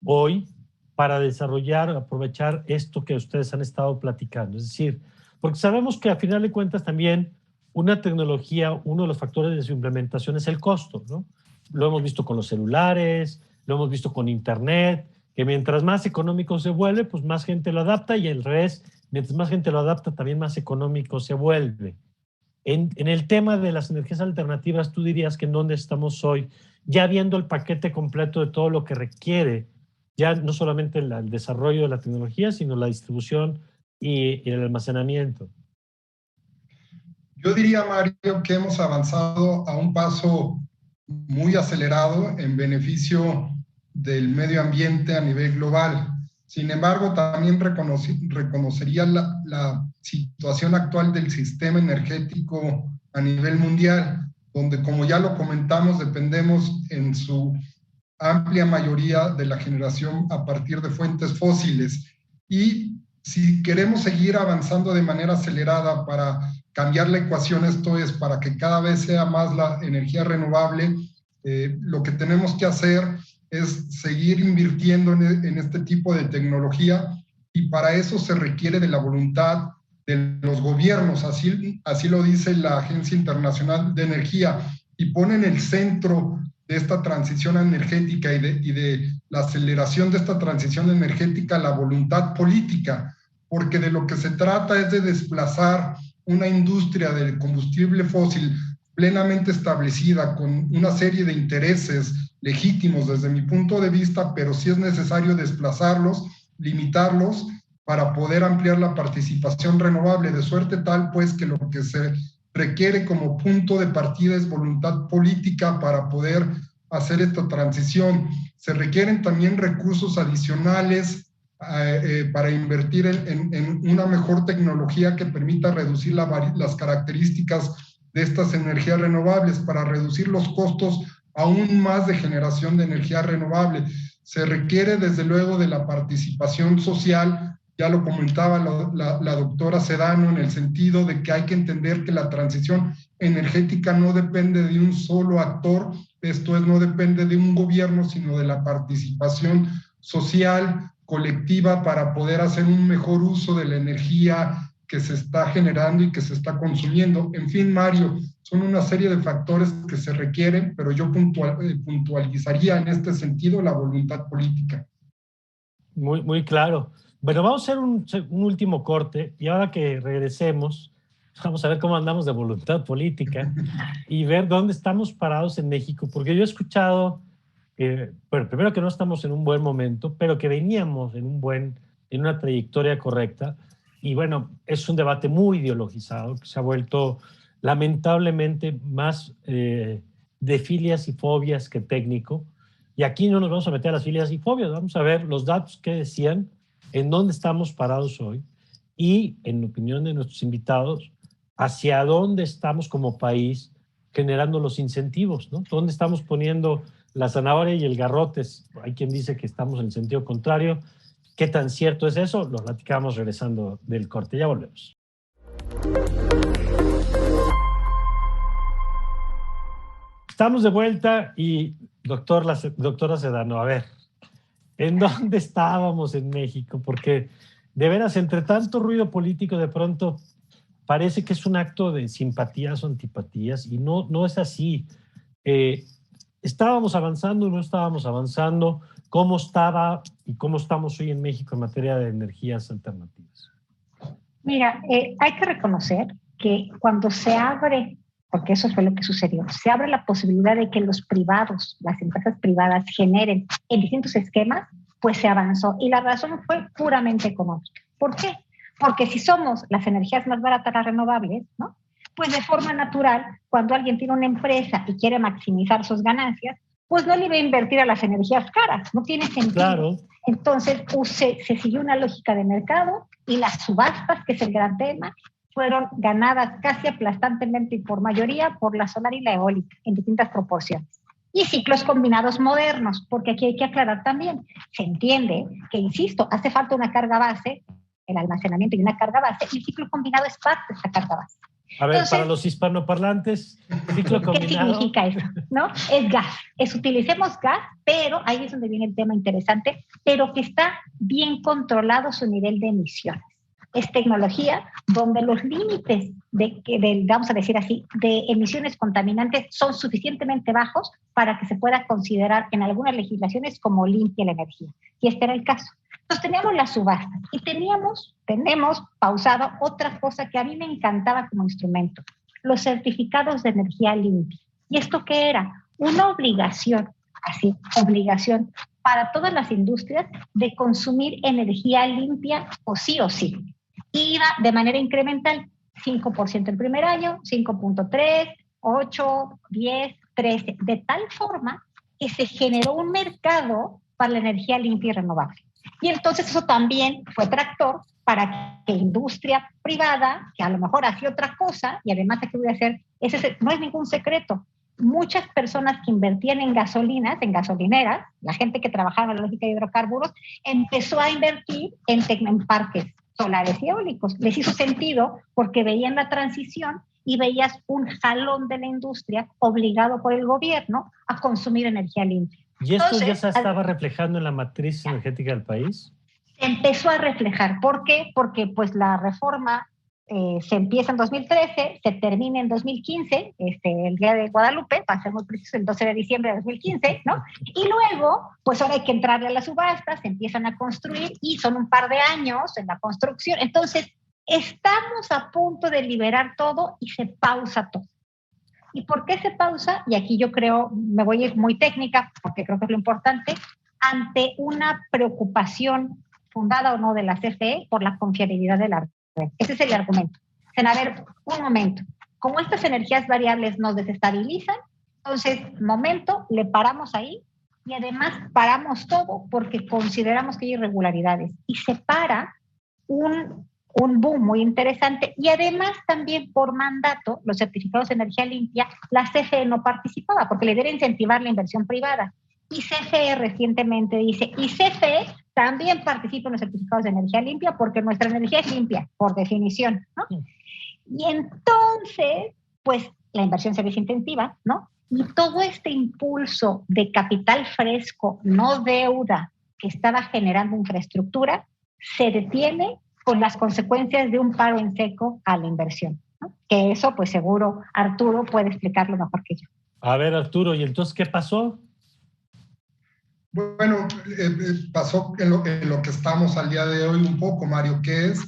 hoy para desarrollar, aprovechar esto que ustedes han estado platicando? Es decir, porque sabemos que a final de cuentas también una tecnología, uno de los factores de su implementación es el costo, ¿no? Lo hemos visto con los celulares, lo hemos visto con Internet, que mientras más económico se vuelve, pues más gente lo adapta, y al revés, mientras más gente lo adapta, también más económico se vuelve. En el tema de las energías alternativas, ¿tú dirías que en dónde estamos hoy? ya viendo el paquete completo de todo lo que requiere, ya no solamente el desarrollo de la tecnología, sino la distribución y el almacenamiento? Yo diría, Mario, que hemos avanzado a un paso muy acelerado en beneficio del medio ambiente a nivel global. Sin embargo, también reconocería la situación actual del sistema energético a nivel mundial, donde, como ya lo comentamos, dependemos en su amplia mayoría de la generación a partir de fuentes fósiles. Y si queremos seguir avanzando de manera acelerada para cambiar la ecuación, esto es, para que cada vez sea más la energía renovable, lo que tenemos que hacer es seguir invirtiendo en este tipo de tecnología, y para eso se requiere de la voluntad de los gobiernos, así lo dice la Agencia Internacional de Energía, y pone en el centro de esta transición energética y de la aceleración de esta transición energética la voluntad política, porque de lo que se trata es de desplazar una industria del combustible fósil plenamente establecida, con una serie de intereses legítimos desde mi punto de vista, pero sí es necesario desplazarlos, limitarlos, para poder ampliar la participación renovable, de suerte tal pues que lo que se requiere como punto de partida es voluntad política para poder hacer esta transición. Se requieren también recursos adicionales para invertir en una mejor tecnología que permita reducir las características de estas energías renovables, para reducir los costos aún más de generación de energía renovable. Se requiere desde luego de la participación social, ya lo comentaba la doctora Sedano, en el sentido de que hay que entender que la transición energética no depende de un solo actor, esto es, no depende de un gobierno, sino de la participación social, colectiva, para poder hacer un mejor uso de la energía que se está generando y que se está consumiendo. En fin, Mario, son una serie de factores que se requieren, pero yo puntualizaría en este sentido la voluntad política. Muy, muy claro. Bueno, vamos a hacer un último corte, y ahora que regresemos, vamos a ver cómo andamos de voluntad política y ver dónde estamos parados en México, porque yo he escuchado, bueno, primero que no estamos en un buen momento, pero que veníamos en una trayectoria correcta, y bueno, es un debate muy ideologizado, que se ha vuelto lamentablemente más de filias y fobias que técnico, y aquí no nos vamos a meter a las filias y fobias, vamos a ver los datos que decían, en dónde estamos parados hoy y, en opinión de nuestros invitados, hacia dónde estamos como país generando los incentivos, ¿no? ¿Dónde estamos poniendo la zanahoria y el garrote? Hay quien dice que estamos en el sentido contrario. ¿Qué tan cierto es eso? Lo platicamos regresando del corte. Ya volvemos. Estamos de vuelta y doctora Sedano, a ver, ¿en dónde estábamos en México? Porque de veras, entre tanto ruido político, de pronto parece que es un acto de simpatías o antipatías, y no es así. ¿Estábamos avanzando o no estábamos avanzando? ¿Cómo estaba y cómo estamos hoy en México en materia de energías alternativas? Mira, hay que reconocer que cuando se abre, porque eso fue lo que sucedió, se abre la posibilidad de que los privados, las empresas privadas, generen en distintos esquemas, pues se avanzó. Y la razón fue puramente económica. ¿Por qué? Porque si somos las energías más baratas, las renovables, ¿no? Pues de forma natural, cuando alguien tiene una empresa y quiere maximizar sus ganancias, pues no le va a invertir a las energías caras, no tiene sentido. Claro. Entonces se siguió una lógica de mercado, y las subastas, que es el gran tema, fueron ganadas casi aplastantemente y por mayoría por la solar y la eólica, en distintas proporciones. Y ciclos combinados modernos, porque aquí hay que aclarar también, se entiende que, insisto, hace falta una carga base, el almacenamiento y una carga base, y el ciclo combinado es parte de esta carga base. A ver, entonces, para los hispanoparlantes, ciclo combinado. ¿Qué significa eso? ¿No? Es gas. Utilicemos gas, pero ahí es donde viene el tema interesante, pero que está bien controlado su nivel de emisiones. Es tecnología donde los límites vamos a decir así, de emisiones contaminantes son suficientemente bajos para que se pueda considerar en algunas legislaciones como limpia la energía. Y este era el caso. Entonces teníamos las subastas y tenemos pausado otra cosa que a mí me encantaba como instrumento, los certificados de energía limpia. ¿Y esto qué era? una obligación, así, obligación para todas las industrias de consumir energía limpia o sí. Iba de manera incremental, 5% el primer año, 5.3, 8, 10, 13, de tal forma que se generó un mercado para la energía limpia y renovable. Y entonces eso también fue tractor para que industria privada, que a lo mejor hacía otra cosa, y además de que voy a hacer, no es ningún secreto, muchas personas que invertían en gasolinas, en gasolineras, la gente que trabajaba en la lógica de hidrocarburos, empezó a invertir en parques solares y eólicos. Les hizo sentido porque veían la transición y veías un jalón de la industria obligado por el gobierno a consumir energía limpia. ¿Y esto entonces, ya se estaba reflejando en la matriz energética del país? Se empezó a reflejar. ¿Por qué? Porque pues la reforma se empieza en 2013, se termina en 2015, el Día de Guadalupe, para ser muy preciso, el 12 de diciembre de 2015, ¿no? Y luego, pues ahora hay que entrarle a las subastas, se empiezan a construir y son un par de años en la construcción. Entonces, estamos a punto de liberar todo y se pausa todo. ¿Y por qué se pausa? Y aquí yo creo, me voy a ir muy técnica, porque creo que es lo importante, ante una preocupación fundada o no de la CFE por la confiabilidad de la red. Ese es el argumento. A ver, un momento. Como estas energías variables nos desestabilizan, entonces, momento, le paramos ahí y además paramos todo porque consideramos que hay irregularidades. Y se para un boom muy interesante y además también por mandato, los certificados de energía limpia, la CFE no participaba porque le debe incentivar la inversión privada. Y CFE recientemente dice, y CFE también participa en los certificados de energía limpia porque nuestra energía es limpia, por definición, ¿no? Y entonces, pues, la inversión se desincentiva, ¿no? Y todo este impulso de capital fresco, no deuda, que estaba generando infraestructura, se detiene con las consecuencias de un paro en seco a la inversión, ¿no? Que eso, pues, seguro Arturo puede explicarlo mejor que yo. A ver, Arturo, ¿y entonces qué pasó? Bueno, pasó en lo que estamos al día de hoy un poco, Mario, que es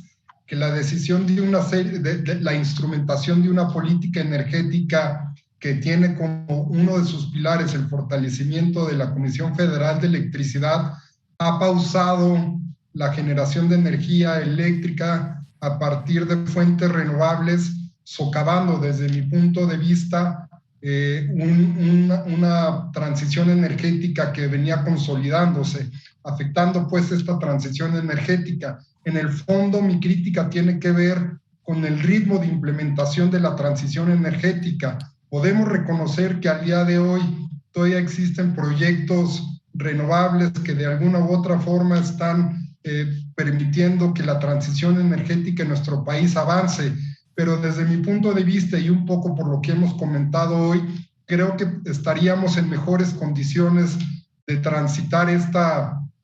que la decisión de una serie, de la instrumentación de una política energética que tiene como uno de sus pilares el fortalecimiento de la Comisión Federal de Electricidad, ha pausado la generación de energía eléctrica a partir de fuentes renovables, socavando desde mi punto de vista una transición energética que venía consolidándose, afectando pues esta transición energética. En el fondo, mi crítica tiene que ver con el ritmo de implementación de la transición energética. Podemos reconocer que al día de hoy todavía existen proyectos renovables que de alguna u otra forma están permitiendo que la transición energética en nuestro país avance. Pero desde mi punto de vista y un poco por lo que hemos comentado hoy, creo que estaríamos en mejores condiciones de transitar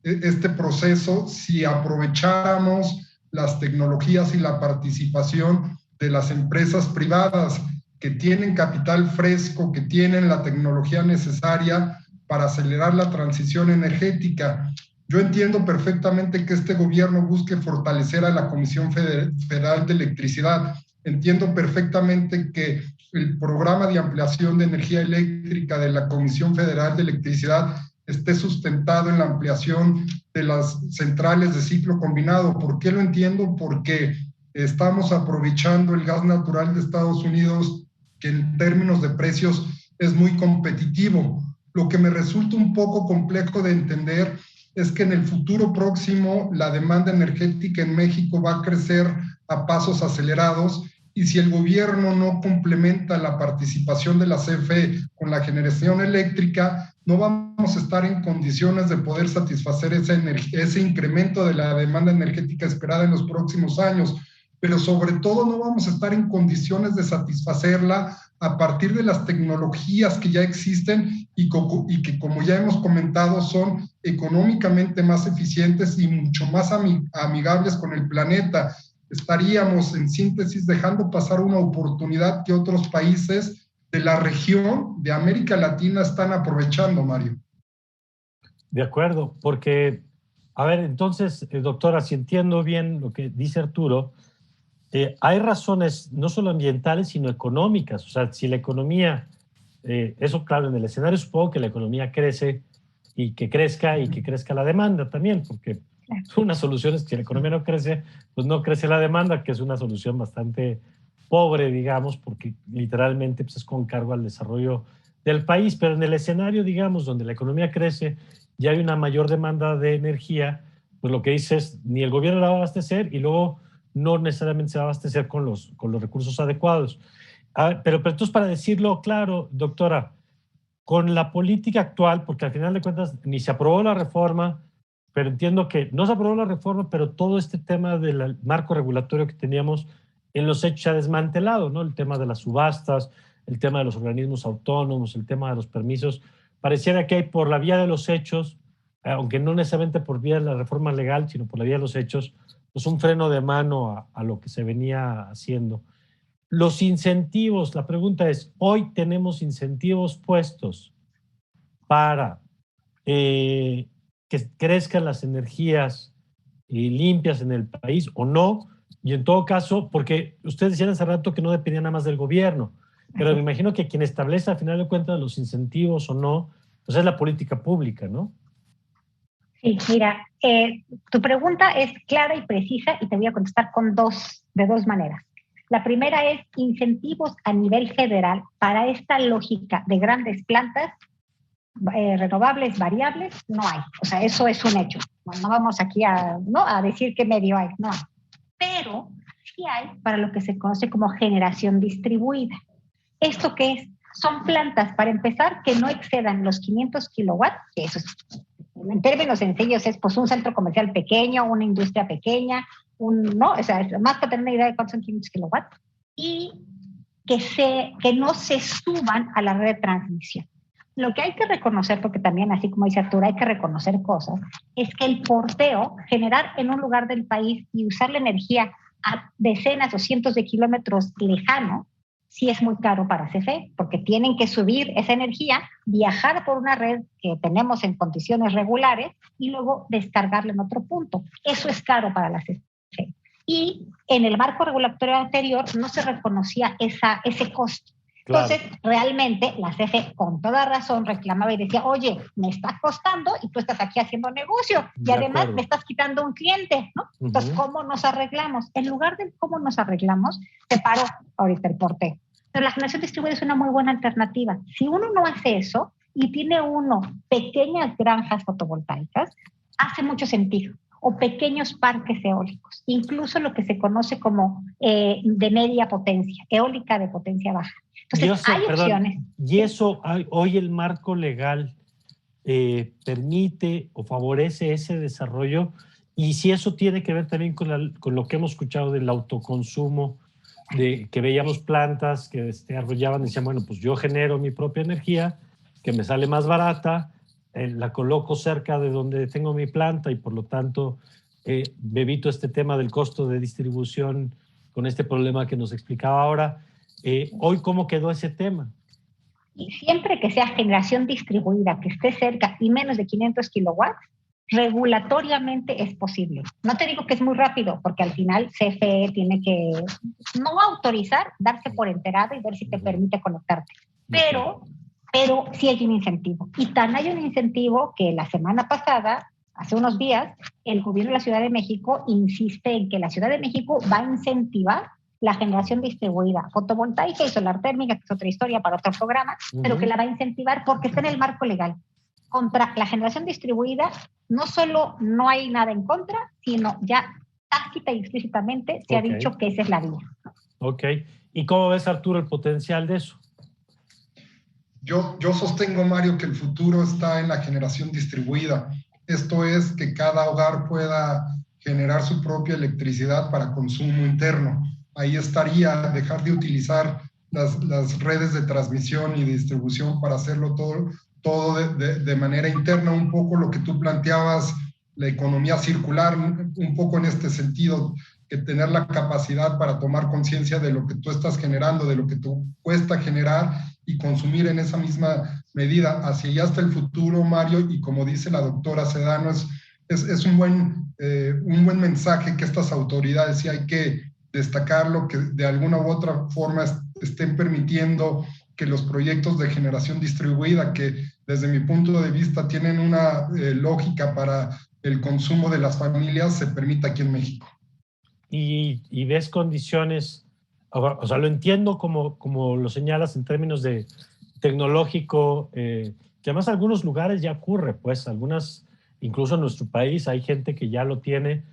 este proceso si aprovecháramos las tecnologías y la participación de las empresas privadas que tienen capital fresco, que tienen la tecnología necesaria para acelerar la transición energética. Yo entiendo perfectamente que este gobierno busque fortalecer a la Comisión Federal de Electricidad. Entiendo perfectamente que el programa de ampliación de energía eléctrica de la Comisión Federal de Electricidad esté sustentado en la ampliación de las centrales de ciclo combinado. ¿Por qué lo entiendo? Porque estamos aprovechando el gas natural de Estados Unidos, que en términos de precios es muy competitivo. Lo que me resulta un poco complejo de entender es que en el futuro próximo la demanda energética en México va a crecer a pasos acelerados. Y si el gobierno no complementa la participación de la CFE con la generación eléctrica, no vamos a estar en condiciones de poder satisfacer ese incremento de la demanda energética esperada en los próximos años. Pero sobre todo no vamos a estar en condiciones de satisfacerla a partir de las tecnologías que ya existen y que, como ya hemos comentado, son económicamente más eficientes y mucho más amigables con el planeta. Estaríamos, en síntesis, dejando pasar una oportunidad que otros países de la región de América Latina están aprovechando, Mario. De acuerdo, porque, a ver, entonces, doctora, si entiendo bien lo que dice Arturo, hay razones no solo ambientales, sino económicas. O sea, si la economía eso claro, en el escenario supongo que la economía crece y que crezca la demanda también, porque una solución es que si la economía no crece, pues no crece la demanda, que es una solución bastante pobre, digamos, porque literalmente pues, es con cargo al desarrollo del país, pero en el escenario, digamos, donde la economía crece y hay una mayor demanda de energía, pues lo que dice es, ni el gobierno la va a abastecer y luego no necesariamente se va a abastecer con los recursos adecuados. Pero entonces, para decirlo claro, doctora, con la política actual, porque al final de cuentas ni se aprobó la reforma, pero entiendo que no se aprobó la reforma, pero todo este tema del marco regulatorio que teníamos en los hechos se ha desmantelado, ¿no? El tema de las subastas, el tema de los organismos autónomos, el tema de los permisos, pareciera que hay por la vía de los hechos, aunque no necesariamente por vía de la reforma legal, sino por la vía de los hechos, pues un freno de mano a lo que se venía haciendo. Los incentivos, la pregunta es, ¿hoy tenemos incentivos puestos para que crezcan las energías limpias en el país o no? Y en todo caso, porque ustedes decían hace rato que no dependía nada más del gobierno, pero me imagino que quien establece al final de cuentas los incentivos o no, pues es la política pública, ¿no? Sí, mira, tu pregunta es clara y precisa y te voy a contestar de dos maneras. La primera es incentivos a nivel federal para esta lógica de grandes plantas renovables, variables, no hay. O sea, eso es un hecho. No vamos aquí a decir qué medio hay, no hay. Pero sí hay para lo que se conoce como generación distribuida. ¿Esto qué es? Son plantas, para empezar, que no excedan los 500 kilowatts, que eso es, en términos sencillos es pues un centro comercial pequeño, una industria pequeña, ¿no? O sea, más para tener una idea de cuántos son 500 kilowatts, y que no se suban a la red de transmisión. Lo que hay que reconocer, porque también, así como dice Arturo, hay que reconocer cosas, es que el porteo, generar en un lugar del país y usar la energía a decenas o cientos de kilómetros lejano, sí es muy caro para CFE, porque tienen que subir esa energía, viajar por una red que tenemos en condiciones regulares y luego descargarla en otro punto. Eso es caro para la CFE. Y en el marco regulatorio anterior no se reconocía ese costo. Claro. Entonces, realmente la CFE con toda razón reclamaba y decía, oye, me está costando y tú estás aquí haciendo negocio y además me estás quitando un cliente, ¿no? Entonces, ¿cómo nos arreglamos? En lugar de cómo nos arreglamos, se paró ahorita el porteo. Pero la generación distribuida es una muy buena alternativa. Si uno no hace eso y tiene uno pequeñas granjas fotovoltaicas, hace mucho sentido. O pequeños parques eólicos, incluso lo que se conoce como de media potencia, eólica de potencia baja. Entonces, hay opciones. Y eso, hoy el marco legal permite o favorece ese desarrollo, y si eso tiene que ver también con lo que hemos escuchado del autoconsumo, de que veíamos plantas que arrollaban y decían, bueno, pues yo genero mi propia energía, que me sale más barata, la coloco cerca de donde tengo mi planta y por lo tanto me evito este tema del costo de distribución con este problema que nos explicaba ahora. Hoy, ¿cómo quedó ese tema? Y siempre que sea generación distribuida, que esté cerca y menos de 500 kilowatts, regulatoriamente es posible. No te digo que es muy rápido, porque al final CFE tiene que no autorizar, darse por enterado y ver si te permite conectarte. Pero sí hay un incentivo. Y tan hay un incentivo que la semana pasada, hace unos días, el gobierno de la Ciudad de México insiste en que la Ciudad de México va a incentivar la generación distribuida, fotovoltaica y solar térmica, que es otra historia para otro programa, pero que la va a incentivar porque está en el marco legal. Contra la generación distribuida, no solo no hay nada en contra, sino ya tácita y explícitamente se ha dicho que esa es la vía. Ok. ¿Y cómo ves, Arturo, el potencial de eso? Yo sostengo, Mario, que el futuro está en la generación distribuida. Esto es que cada hogar pueda generar su propia electricidad para consumo interno. Ahí estaría dejar de utilizar las redes de transmisión y distribución para hacerlo todo de manera interna, un poco lo que tú planteabas, la economía circular, un poco en este sentido, que tener la capacidad para tomar conciencia de lo que tú estás generando, de lo que te cuesta generar y consumir en esa misma medida. Hacia allá está el futuro, Mario, y como dice la doctora Sedano, es un buen mensaje que estas autoridades, sí hay que destacarlo, que de alguna u otra forma estén permitiendo que los proyectos de generación distribuida, que desde mi punto de vista tienen una lógica para el consumo de las familias, se permita aquí en México. Y ves condiciones, o sea, lo entiendo como lo señalas en términos de tecnológico, que además en algunos lugares ya ocurre, pues algunas, incluso en nuestro país hay gente que ya lo tiene.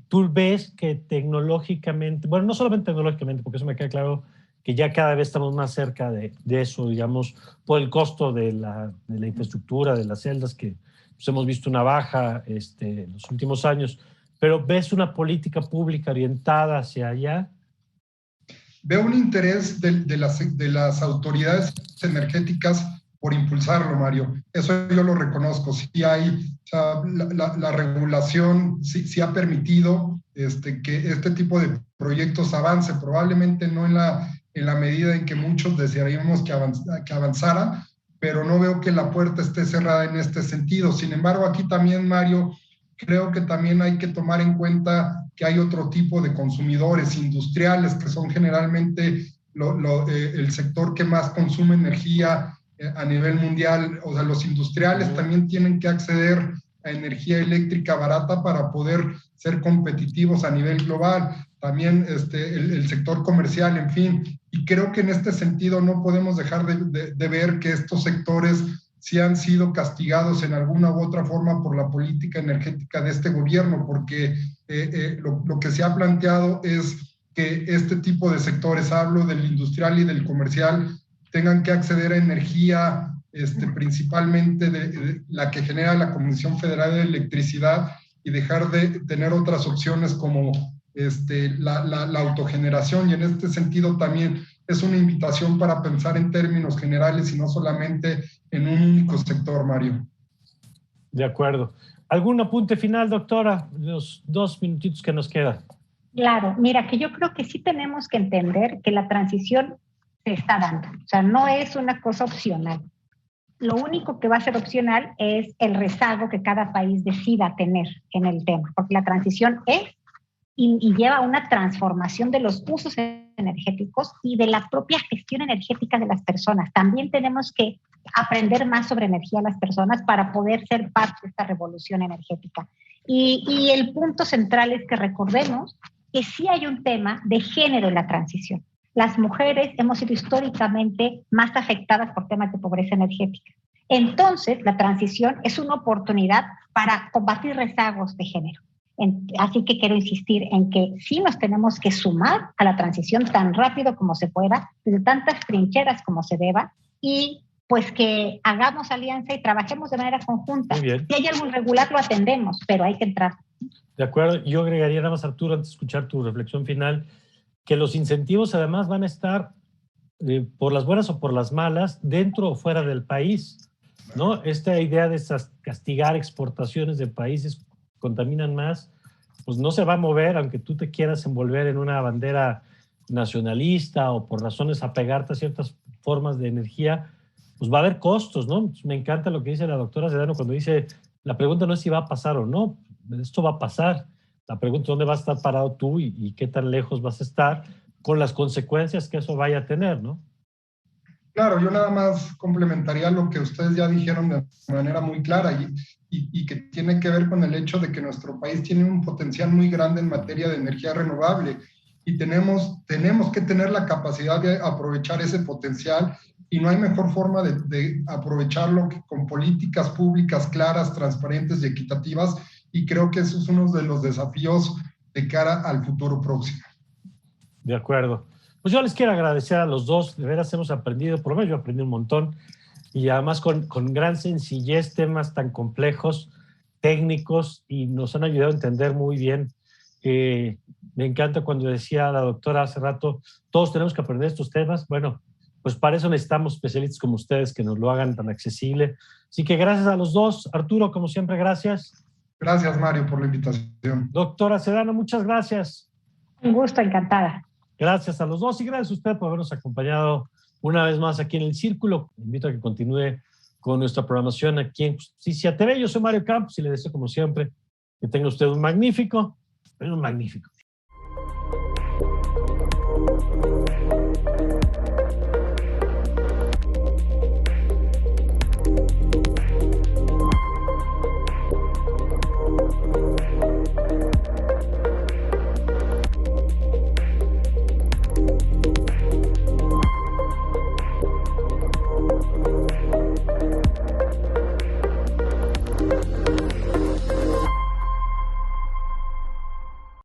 Tú ves que tecnológicamente, bueno, no solamente tecnológicamente, porque eso me queda claro que ya cada vez estamos más cerca de eso, digamos, por el costo de la infraestructura, de las celdas, que pues, hemos visto una baja en los últimos años, pero ¿ves una política pública orientada hacia allá? Veo un interés de las autoridades energéticas por impulsarlo, Mario. Eso yo lo reconozco. Sí hay, o sea, la regulación sí ha permitido que este tipo de proyectos avance, probablemente no en la medida en que muchos desearíamos que avanzara, pero no veo que la puerta esté cerrada en este sentido. Sin embargo, aquí también, Mario, creo que también hay que tomar en cuenta que hay otro tipo de consumidores industriales que son generalmente el sector que más consume energía a nivel mundial. O sea, los industriales también tienen que acceder a energía eléctrica barata para poder ser competitivos a nivel global. También el sector comercial, en fin. Y creo que en este sentido no podemos dejar de ver que estos sectores sí han sido castigados en alguna u otra forma por la política energética de este gobierno, porque lo que se ha planteado es que este tipo de sectores, hablo del industrial y del comercial, tengan que acceder a energía principalmente de la que genera la Comisión Federal de Electricidad y dejar de tener otras opciones como la autogeneración. Y en este sentido también es una invitación para pensar en términos generales y no solamente en un único sector, Mario. De acuerdo. ¿Algún apunte final, doctora? Los 2 minutitos que nos quedan. Claro, mira, que yo creo que sí tenemos que entender que la transición se está dando. O sea, no es una cosa opcional. Lo único que va a ser opcional es el rezago que cada país decida tener en el tema, porque la transición es y lleva a una transformación de los usos energéticos y de la propia gestión energética de las personas. También tenemos que aprender más sobre energía a las personas para poder ser parte de esta revolución energética. Y el punto central es que recordemos que sí hay un tema de género en la transición. Las mujeres hemos sido históricamente más afectadas por temas de pobreza energética. Entonces, la transición es una oportunidad para combatir rezagos de género. Así que quiero insistir en que sí nos tenemos que sumar a la transición tan rápido como se pueda, desde tantas trincheras como se deba, y pues que hagamos alianza y trabajemos de manera conjunta. Muy bien. Si hay algo irregular, lo atendemos, pero hay que entrar. De acuerdo. Yo agregaría nada más, Arturo, antes de escuchar tu reflexión final, que los incentivos además van a estar, por las buenas o por las malas, dentro o fuera del país, ¿no? Esta idea de castigar exportaciones de países que contaminan más, pues no se va a mover, aunque tú te quieras envolver en una bandera nacionalista o por razones apegarte a ciertas formas de energía, pues va a haber costos, ¿no? Me encanta lo que dice la doctora Sedano cuando dice, la pregunta no es si va a pasar o no, esto va a pasar. La pregunta es dónde vas a estar parado tú y qué tan lejos vas a estar con las consecuencias que eso vaya a tener, ¿no? Claro, yo nada más complementaría lo que ustedes ya dijeron de manera muy clara y que tiene que ver con el hecho de que nuestro país tiene un potencial muy grande en materia de energía renovable y tenemos que tener la capacidad de aprovechar ese potencial y no hay mejor forma de aprovecharlo que con políticas públicas claras, transparentes y equitativas, y creo que eso es uno de los desafíos de cara al futuro próximo. De acuerdo. Pues yo les quiero agradecer a los dos, de veras hemos aprendido, por lo menos yo aprendí un montón, y además con gran sencillez temas tan complejos, técnicos, y nos han ayudado a entender muy bien. Me encanta cuando decía la doctora hace rato, todos tenemos que aprender estos temas. Bueno, pues para eso necesitamos especialistas como ustedes que nos lo hagan tan accesible. Así que gracias a los dos. Arturo, como siempre, gracias. Gracias, Mario, por la invitación. Doctora Sedano, muchas gracias. Un gusto, encantada. Gracias a los dos y gracias a usted por habernos acompañado una vez más aquí en El Círculo. Le invito a que continúe con nuestra programación aquí en Justicia TV. Yo soy Mario Campos y le deseo, como siempre, que tenga usted un magnífico